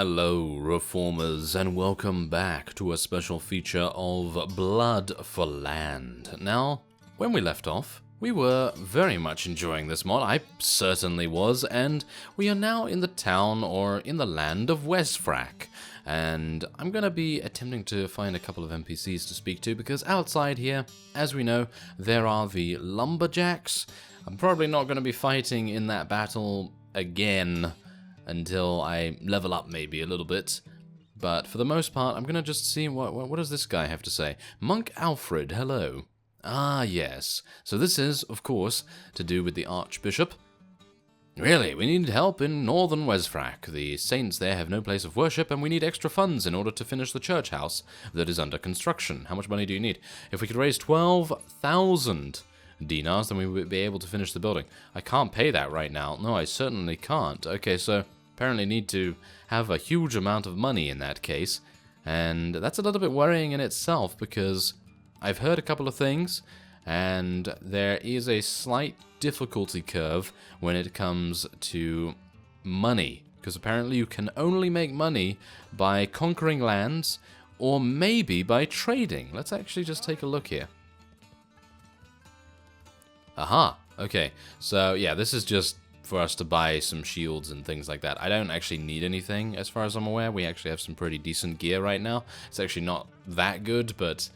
Hello, Reformers, and welcome back to a special feature of Blood for Land. Now, when we left off, we were very much enjoying this mod. I certainly was, and we are now in the town, or in the land of Westfrak. And I'm going to be attempting to find a couple of NPCs to speak to, because outside here, as we know, there are the lumberjacks. I'm probably not going to be fighting in that battle again until I level up maybe a little bit. But for the most part, I'm going to just see what does this guy have to say. Monk Alfred, hello. Ah, yes. So this is, of course, to do with the Archbishop. Really, we need help in northern Westfrak. The saints there have no place of worship, and we need extra funds in order to finish the church house that is under construction. How much money do you need? If we could raise 12,000 dinars, then we would be able to finish the building. I can't pay that right now. No, I certainly can't. Okay, so apparently need to have a huge amount of money in that case, and that's a little bit worrying in itself, because I've heard a couple of things, and there is a slight difficulty curve when it comes to money, because apparently you can only make money by conquering lands, or maybe by trading. Let's actually just take a look here. Aha, okay, so yeah, this is just for us to buy some shields and things like that. I don't actually need anything as far as I'm aware. We actually have some pretty decent gear right now. It's actually not that good, but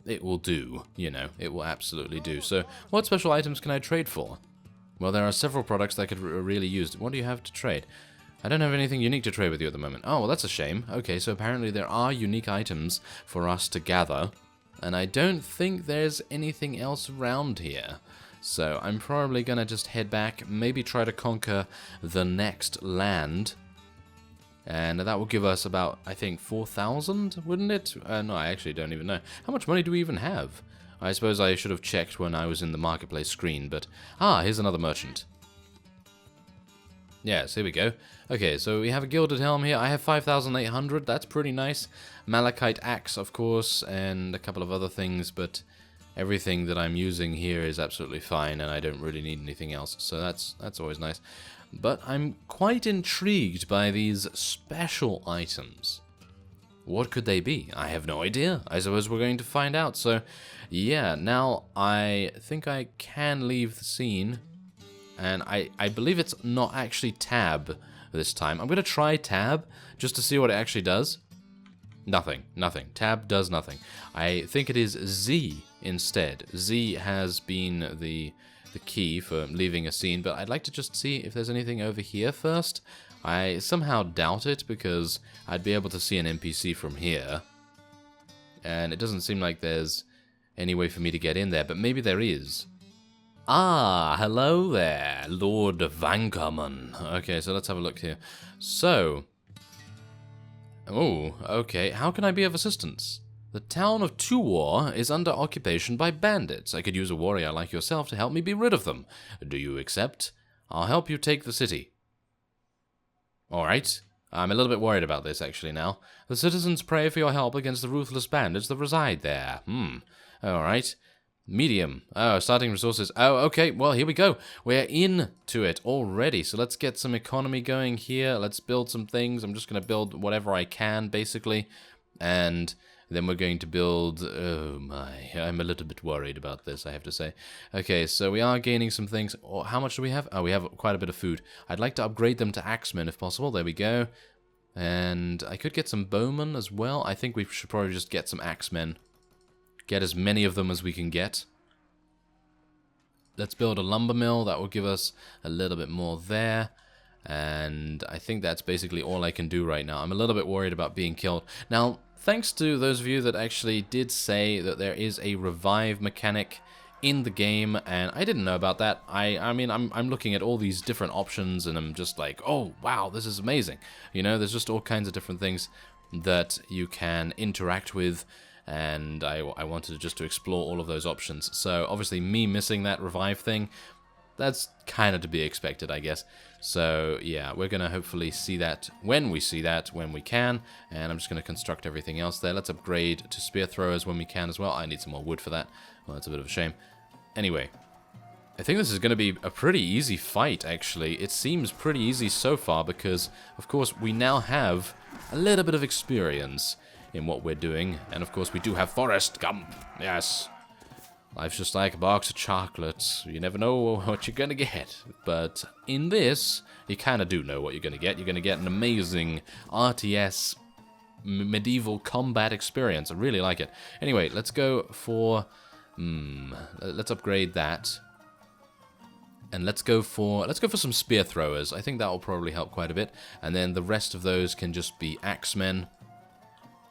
it will do, you know, it will absolutely do. So what special items can I trade for? Well, there are several products that I could really use. What do you have to trade? I don't have anything unique to trade with you at the moment. Oh, well, that's a shame. Okay, so apparently there are unique items for us to gather, and I don't think there's anything else around here. So I'm probably going to just head back, maybe try to conquer the next land. And that will give us about, I think, 4,000, wouldn't it? No, I actually don't even know. How much money do we even have? I suppose I should have checked when I was in the marketplace screen, but... Ah, here's another merchant. Yes, here we go. Okay, so we have a gilded helm here. I have 5,800. That's pretty nice. Malachite axe, of course, and a couple of other things, but everything that I'm using here is absolutely fine, and I don't really need anything else, so that's always nice. But I'm quite intrigued by these special items. What could they be? I have no idea. I suppose we're going to find out. So, yeah, now I think I can leave the scene. And I believe it's not actually tab this time. I'm going to try tab just to see what it actually does. Nothing. Tab does nothing. I think it is Z instead. Z has been the key for leaving a scene, but I'd like to just see if there's anything over here first. I somehow doubt it, because I'd be able to see an NPC from here, and it doesn't seem like there's any way for me to get in there, but maybe there is. Ah, hello there, Lord Vankerman. Okay, so let's have a look here. So, oh, okay, how can I be of assistance? The town of Tuor is under occupation by bandits. I could use a warrior like yourself to help me be rid of them. Do you accept? I'll help you take the city. Alright. I'm a little bit worried about this, actually, now. The citizens pray for your help against the ruthless bandits that reside there. Alright. Medium. Oh, starting resources. Oh, okay, well, here we go. We're into it already, so let's get some economy going here. Let's build some things. I'm just going to build whatever I can, basically. And then we're going to build... Oh my, I'm a little bit worried about this, I have to say. Okay, so we are gaining some things. Oh, how much do we have? Oh, we have quite a bit of food. I'd like to upgrade them to axemen if possible. There we go. And I could get some bowmen as well. I think we should probably just get some axemen. Get as many of them as we can get. Let's build a lumber mill. That will give us a little bit more there. And I think that's basically all I can do right now. I'm a little bit worried about being killed. Now, thanks to those of you that actually did say that there is a revive mechanic in the game, and I didn't know about that. I mean, I'm looking at all these different options, and I'm just like, oh, wow, this is amazing. You know, there's just all kinds of different things that you can interact with, and I wanted just to explore all of those options. So, obviously, me missing that revive thing, that's kind of to be expected, I guess. So, yeah, we're going to hopefully see that when we can. And I'm just going to construct everything else there. Let's upgrade to spear throwers when we can as well. I need some more wood for that. Well, that's a bit of a shame. Anyway, I think this is going to be a pretty easy fight, actually. It seems pretty easy so far because, of course, we now have a little bit of experience in what we're doing. And of course we do have forest gum. Yes. Life's just like a box of chocolates. You never know what you're gonna get. But in this, you kind of do know what you're gonna get. You're gonna get an amazing RTS medieval combat experience. I really like it. Anyway, let's go for... let's upgrade that. And let's go for some spear throwers. I think that will probably help quite a bit. And then the rest of those can just be axemen.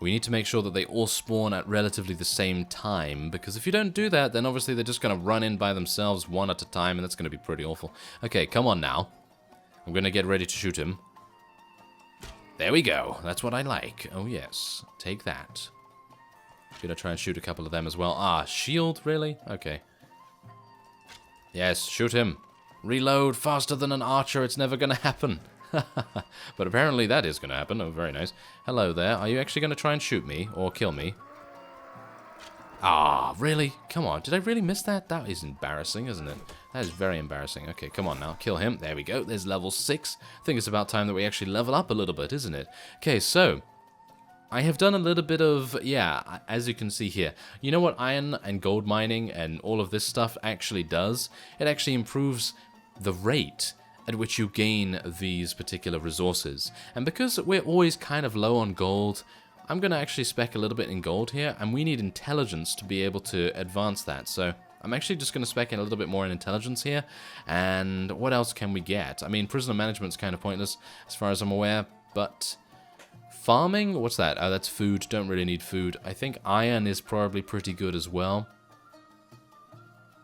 We need to make sure that they all spawn at relatively the same time, because if you don't do that, then obviously they're just going to run in by themselves one at a time, and that's going to be pretty awful. Okay, come on now. I'm going to get ready to shoot him. There we go. That's what I like. Oh, yes. Take that. Going to try and shoot a couple of them as well. Ah, shield? Really? Okay. Yes, shoot him. Reload faster than an archer. It's never going to happen. But apparently that is going to happen. Oh, very nice. Hello there. Are you actually going to try and shoot me or kill me? Ah, really? Come on. Did I really miss that? That is embarrassing, isn't it? That is very embarrassing. Okay, come on now. Kill him. There we go. There's level 6. I think it's about time that we actually level up a little bit, isn't it? Okay, so... I have done a little bit of, yeah, as you can see here. You know what iron and gold mining and all of this stuff actually does? It actually improves the rate at which you gain these particular resources. And because we're always kind of low on gold, I'm going to actually spec a little bit in gold here, and we need intelligence to be able to advance that. So I'm actually just going to spec in a little bit more in intelligence here. And what else can we get? I mean, prisoner management's kind of pointless as far as I'm aware, but... farming? What's that? Oh, that's food. Don't really need food. I think iron is probably pretty good as well.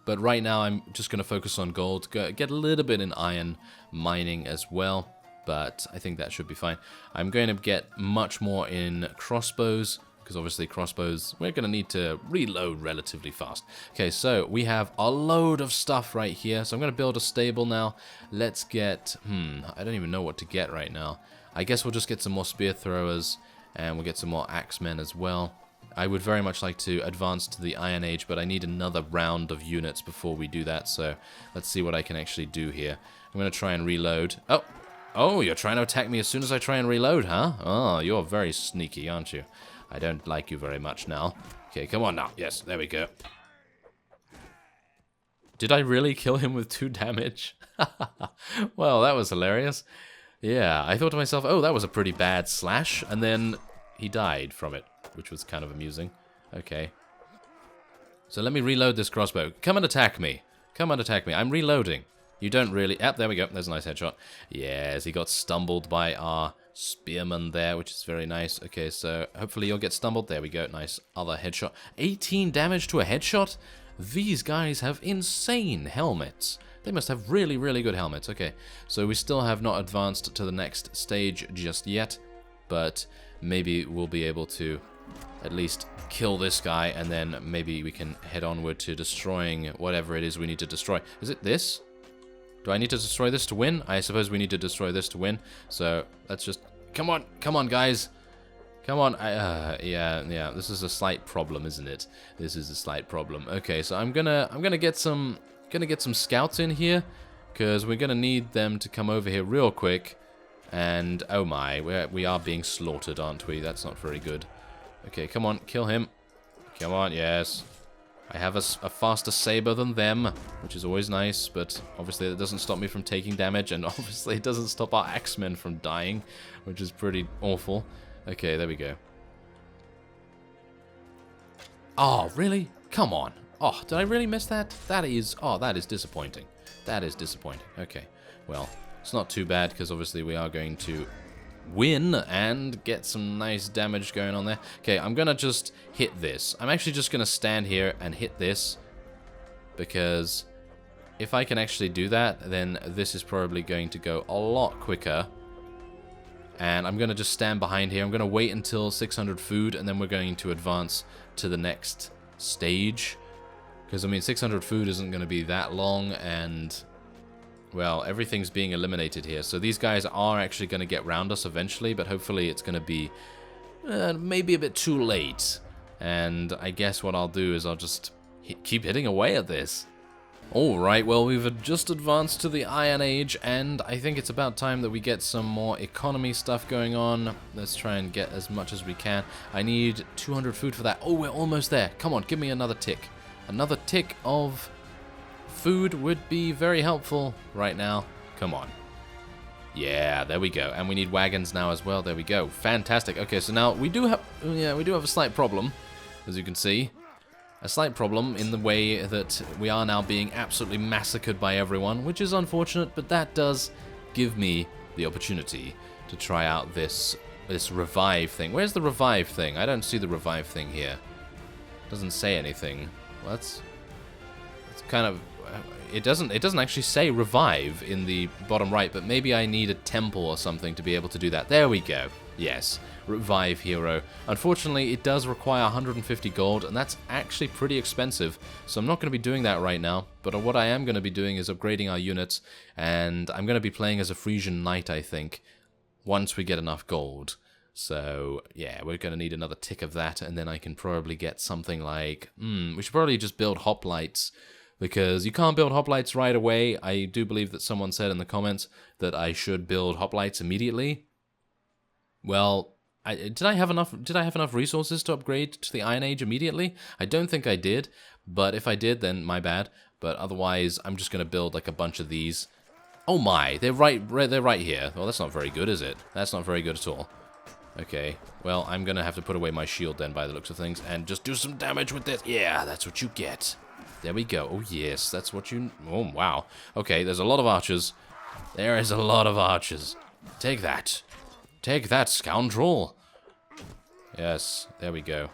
But right now I'm just going to focus on gold. Get a little bit in iron mining as well. But I think that should be fine. I'm going to get much more in crossbows. Because obviously crossbows, we're going to need to reload relatively fast. Okay, so we have a load of stuff right here. So I'm going to build a stable now. Let's get... I don't even know what to get right now. I guess we'll just get some more spear throwers, and we'll get some more axemen as well. I would very much like to advance to the Iron Age, but I need another round of units before we do that, so let's see what I can actually do here. I'm going to try and reload. Oh, you're trying to attack me as soon as I try and reload, huh? Oh, you're very sneaky, aren't you? I don't like you very much now. Okay, come on now. Yes, there we go. Did I really kill him with 2 damage? Well, that was hilarious. Yeah, I thought to myself, oh, that was a pretty bad slash, and then he died from it, which was kind of amusing. Okay. So let me reload this crossbow. Come and attack me. Come and attack me. I'm reloading. You don't really... Yep, there we go. There's a nice headshot. Yes, he got stumbled by our spearman there, which is very nice. Okay, so hopefully you'll get stumbled. There we go. Nice other headshot. 18 damage to a headshot? These guys have insane helmets. They must have really, really good helmets. Okay, so we still have not advanced to the next stage just yet, but maybe we'll be able to at least kill this guy, and then maybe we can head onward to destroying whatever it is we need to destroy. Is it this? Do I need to destroy this to win? I suppose we need to destroy this to win. So let's just... Come on, guys. Come on. Yeah. This is a slight problem, isn't it? This is a slight problem. Okay, so I'm gonna get some scouts in here, because we're gonna need them to come over here real quick. And oh my, we are being slaughtered, aren't we? That's not very good. Okay, come on, kill him. Come on, yes. I have a faster saber than them, which is always nice, but obviously that doesn't stop me from taking damage, and obviously it doesn't stop our axemen from dying, which is pretty awful. Okay, there we go. Oh, really? Come on. Oh, did I really miss that? That is disappointing. That is disappointing. Okay, well, it's not too bad, because obviously we are going to win and get some nice damage going on there. Okay, I'm gonna just hit this. I'm actually just gonna stand here and hit this, because if I can actually do that, then this is probably going to go a lot quicker. And I'm gonna just stand behind here. I'm gonna wait until 600 food, and then we're going to advance to the next stage. Because, I mean, 600 food isn't going to be that long, and, well, everything's being eliminated here. So these guys are actually going to get round us eventually, but hopefully it's going to be maybe a bit too late. And I guess what I'll do is I'll just keep hitting away at this. Alright, well, we've just advanced to the Iron Age, and I think it's about time that we get some more economy stuff going on. Let's try and get as much as we can. I need 200 food for that. Oh, we're almost there. Come on, give me another tick. Another tick of food would be very helpful right now. Come on. Yeah, there we go. And we need wagons now as well. There we go. Fantastic. Okay, so now we do have a slight problem, as you can see. A slight problem in the way that we are now being absolutely massacred by everyone, which is unfortunate, but that does give me the opportunity to try out this revive thing. Where's the revive thing? I don't see the revive thing here. Doesn't say anything. Well, it's kind of... It doesn't actually say revive in the bottom right, but maybe I need a temple or something to be able to do that. There we go. Yes, revive hero. Unfortunately, it does require 150 gold, and that's actually pretty expensive, so I'm not going to be doing that right now. But what I am going to be doing is upgrading our units, and I'm going to be playing as a Frisian knight, I think, once we get enough gold. So, yeah, we're going to need another tick of that, and then I can probably get something like... we should probably just build hoplites, because you can't build hoplites right away. I do believe that someone said in the comments that I should build hoplites immediately. Well, did I have enough resources to upgrade to the Iron Age immediately? I don't think I did, but if I did, then my bad. But otherwise, I'm just going to build like a bunch of these. Oh my, they're right here. Well, that's not very good, is it? That's not very good at all. Okay, well, I'm going to have to put away my shield then by the looks of things and just do some damage with this. Yeah, that's what you get. There we go. Oh, yes, that's what you... Oh, wow. Okay, there's a lot of archers. There is a lot of archers. Take that. Take that, scoundrel. Yes, there we go.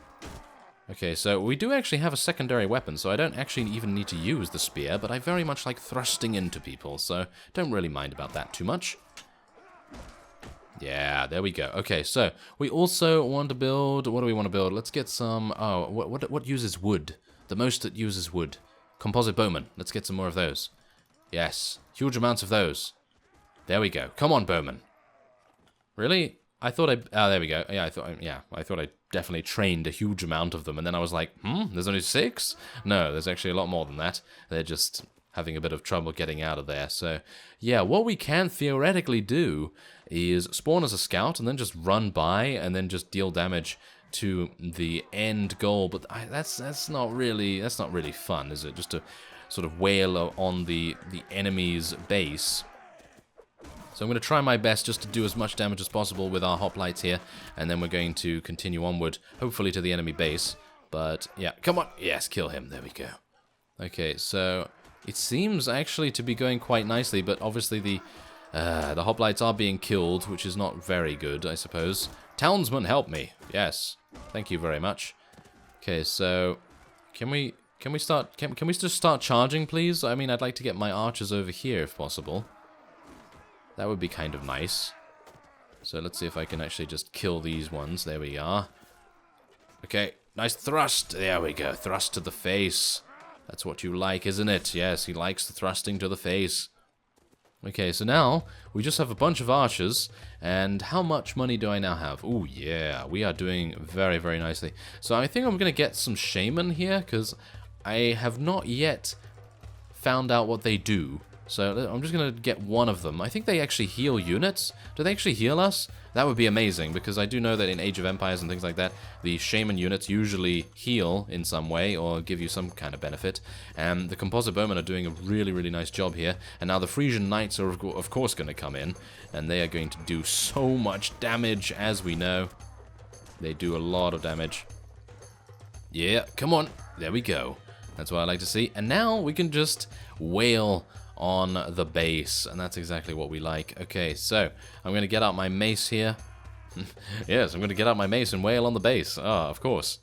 Okay, so we do actually have a secondary weapon, so I don't actually even need to use the spear, but I very much like thrusting into people, so don't really mind about that too much. Yeah, there we go. Okay, so we also want to build... What do we want to build? Let's get some... Oh, what uses wood? The most that uses wood. Composite bowmen. Let's get some more of those. Yes. Huge amounts of those. There we go. Come on, bowmen. Really? I thought I... Oh, there we go. Yeah, I thought I definitely trained a huge amount of them. And then I was like, there's only 6? No, there's actually a lot more than that. They're just having a bit of trouble getting out of there. So, yeah, what we can theoretically do is spawn as a scout and then just run by and then just deal damage to the end goal, but that's not really fun, is it? Just to sort of wail on the enemy's base. So I'm going to try my best just to do as much damage as possible with our hoplites here, and then we're going to continue onward, hopefully to the enemy base. But yeah, come on, yes, kill him. There we go. Okay, so it seems actually to be going quite nicely, but obviously the hoplites are being killed, which is not very good, I suppose. Townsman, help me. Yes. Thank you very much. Okay, so can we just start charging, please? I mean, I'd like to get my archers over here if possible. That would be kind of nice. So let's see if I can actually just kill these ones. There we are. Okay, nice thrust. There we go. Thrust to the face. That's what you like, isn't it? Yes, he likes the thrusting to the face. Okay, so now we just have a bunch of archers, and how much money do I now have? Oh yeah, we are doing very, very nicely. So I think I'm going to get some shaman here, because I have not yet found out what they do. So I'm just going to get one of them. I think they actually heal units. Do they actually heal us? That would be amazing, because I do know that in Age of Empires and things like that, the shaman units usually heal in some way or give you some kind of benefit. And the composite bowmen are doing a really, really nice job here. And now the Frisian knights are, of course, going to come in, and they are going to do so much damage, as we know. They do a lot of damage. Yeah, come on. There we go. That's what I like to see. And now we can just wail on the base, and that's exactly what we like. Okay, so I'm going to get out my mace here. Yes, I'm going to get out my mace and wail on the base. Oh, of course.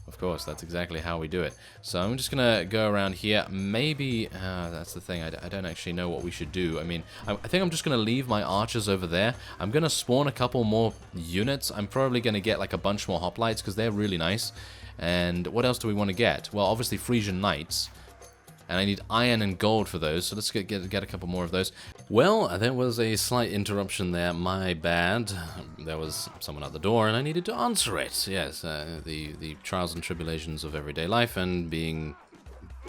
Of course, that's exactly how we do it. So I'm just going to go around here. Maybe, that's the thing, I don't actually know what we should do. I mean, I think I'm just going to leave my archers over there. I'm going to spawn a couple more units. I'm probably going to get like a bunch more hoplites, because they're really nice. And what else do we want to get? Well, obviously Frisian knights. And I need iron and gold for those, so let's get a couple more of those. Well, there was a slight interruption there, my bad. There was someone at the door and I needed to answer it. Yes, the trials and tribulations of everyday life and being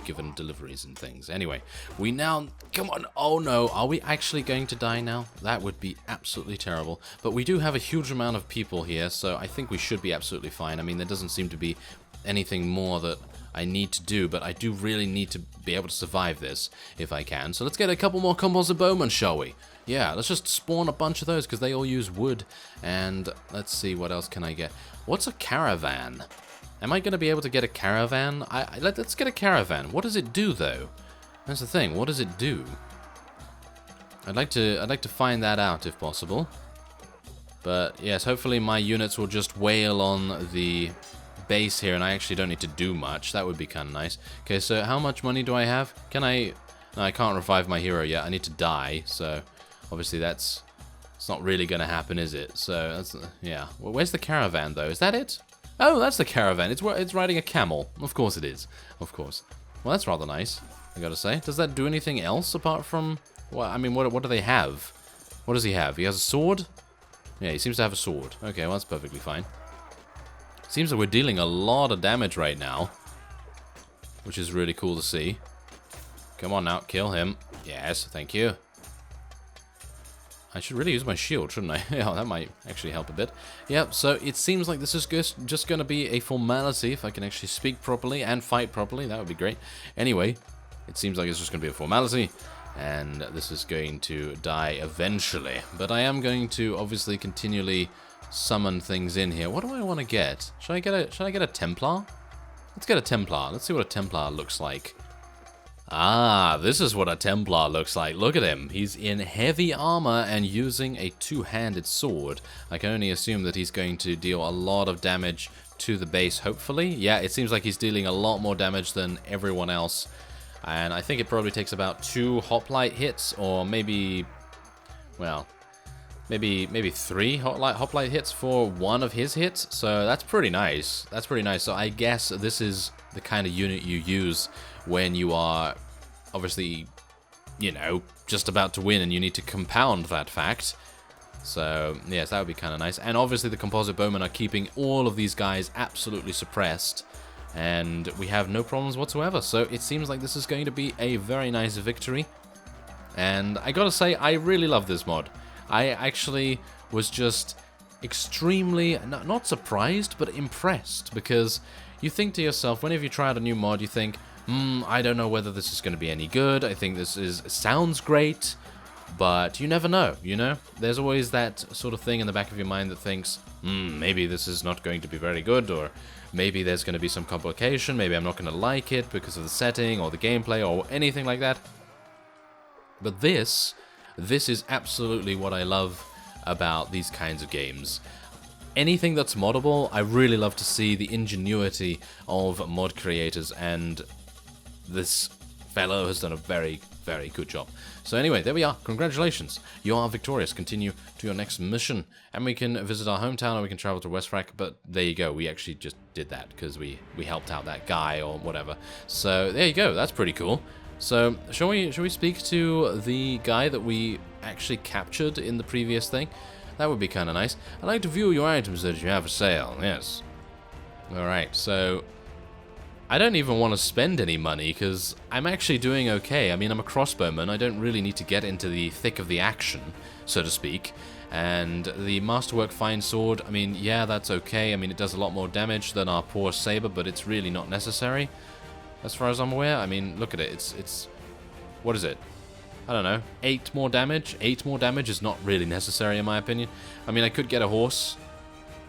given deliveries and things. Anyway, we now... Come on! Oh no! Are we actually going to die now? That would be absolutely terrible. But we do have a huge amount of people here, so I think we should be absolutely fine. I mean, there doesn't seem to be anything more that I need to do, but I do really need to be able to survive this if I can. So let's get a couple more composite bowmen, shall we? Yeah, let's just spawn a bunch of those because they all use wood. And let's see, what else can I get? What's a caravan? Am I going to be able to get a caravan? Let's get a caravan. What does it do, though? That's the thing. What does it do? I'd like to find that out if possible. But yes, hopefully my units will just wail on the base here, and I actually don't need to do much. That would be kind of nice. Okay, so how much money do I have? Can I... No, I can't revive my hero yet. I need to die, so obviously it's not really going to happen, is it? So, that's, yeah. Well, where's the caravan, though? Is that it? Oh, that's the caravan. It's riding a camel. Of course it is. Of course. Well, that's rather nice, I gotta say. Does that do anything else apart from... Well, I mean, what do they have? What does he have? He has a sword? Yeah, he seems to have a sword. Okay, well, that's perfectly fine. Seems that we're dealing a lot of damage right now, which is really cool to see. Come on now, kill him. Yes, thank you. I should really use my shield, shouldn't I? Yeah, that might actually help a bit. Yep, so it seems like this is just going to be a formality. If I can actually speak properly and fight properly, that would be great. Anyway, it seems like it's just going to be a formality, and this is going to die eventually. But I am going to obviously continually summon things in here. What do I want to get? Should I get a Templar? Let's get a Templar. Let's see what a Templar looks like. Ah, this is what a Templar looks like. Look at him. He's in heavy armor and using a two-handed sword. I can only assume that he's going to deal a lot of damage to the base, hopefully. Yeah, it seems like he's dealing a lot more damage than everyone else. And I think it probably takes about 2 hoplite hits, or maybe, well, maybe 3 hoplite hits for one of his hits. So that's pretty nice. That's pretty nice. So I guess this is the kind of unit you use when you are obviously, you know, just about to win and you need to compound that fact. So, yes, that would be kind of nice. And obviously the composite bowmen are keeping all of these guys absolutely suppressed, and we have no problems whatsoever. So it seems like this is going to be a very nice victory. And I gotta say, I really love this mod. I actually was just extremely, not surprised, but impressed, because you think to yourself, whenever you try out a new mod, you think, I don't know whether this is going to be any good. I think this sounds great, but you never know, you know? There's always that sort of thing in the back of your mind that thinks, maybe this is not going to be very good, or maybe there's going to be some complication, maybe I'm not going to like it because of the setting, or the gameplay, or anything like that. But this is absolutely what I love about these kinds of games. Anything that's moddable, I really love to see the ingenuity of mod creators, and this fellow has done a very, very good job. So anyway, there we are. Congratulations. You are victorious. Continue to your next mission. And we can visit our hometown, or we can travel to Westfrak, but there you go. We actually just did that because we helped out that guy or whatever. So there you go. That's pretty cool. So shall we speak to the guy that we actually captured in the previous thing? That would be kind of nice. I'd like to view your items that you have for sale. Yes. Alright, so I don't even want to spend any money because I'm actually doing okay. I mean, I'm a crossbowman. I don't really need to get into the thick of the action, so to speak. And the Masterwork Fine Sword, I mean, yeah, that's okay. I mean, it does a lot more damage than our poor saber, but it's really not necessary, as far as I'm aware. I mean, look at it. It's what is it? I don't know, 8 more damage? 8 more damage is not really necessary in my opinion. I mean, I could get a horse,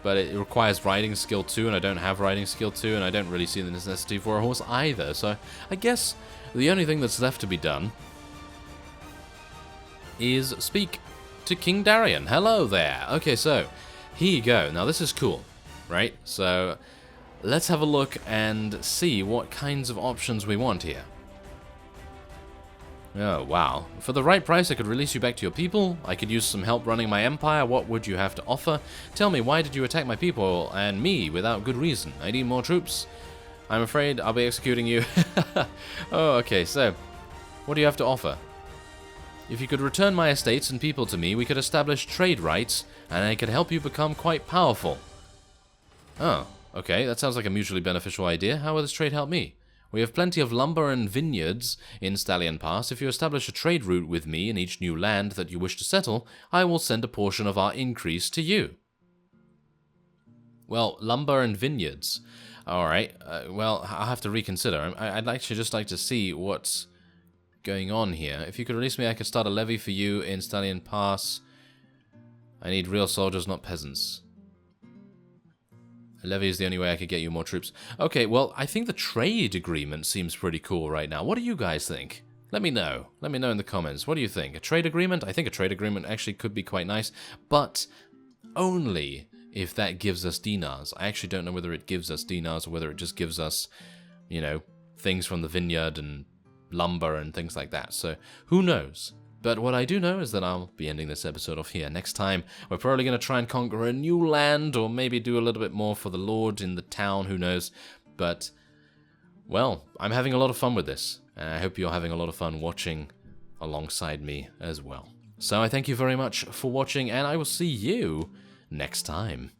but it requires riding skill 2, and I don't have riding skill 2, and I don't really see the necessity for a horse either. So I guess the only thing that's left to be done is speak to King Darian. Hello there. Okay, so here you go. Now this is cool, right? So let's have a look and see what kinds of options we want here. Oh, wow. For the right price, I could release you back to your people. I could use some help running my empire. What would you have to offer? Tell me, why did you attack my people and me without good reason? I need more troops. I'm afraid I'll be executing you. Oh, okay, so what do you have to offer? If you could return my estates and people to me, we could establish trade rights, and I could help you become quite powerful. Oh, okay, that sounds like a mutually beneficial idea. How will this trade help me? We have plenty of lumber and vineyards in Stallion Pass. If you establish a trade route with me in each new land that you wish to settle, I will send a portion of our increase to you. Well, lumber and vineyards. Alright, well, I'll have to reconsider. I'd actually just like to see what's going on here. If you could release me, I could start a levy for you in Stallion Pass. I need real soldiers, not peasants. A levy is the only way I could get you more troops. Okay, well, I think the trade agreement seems pretty cool right now. What do you guys think? Let me know. Let me know in the comments. What do you think? A trade agreement? I think a trade agreement actually could be quite nice, but only if that gives us dinars. I actually don't know whether it gives us dinars or whether it just gives us, you know, things from the vineyard and lumber and things like that. So, who knows? But what I do know is that I'll be ending this episode off here. Next time, we're probably going to try and conquer a new land, or maybe do a little bit more for the Lord in the town, who knows. But, well, I'm having a lot of fun with this, and I hope you're having a lot of fun watching alongside me as well. So I thank you very much for watching, and I will see you next time.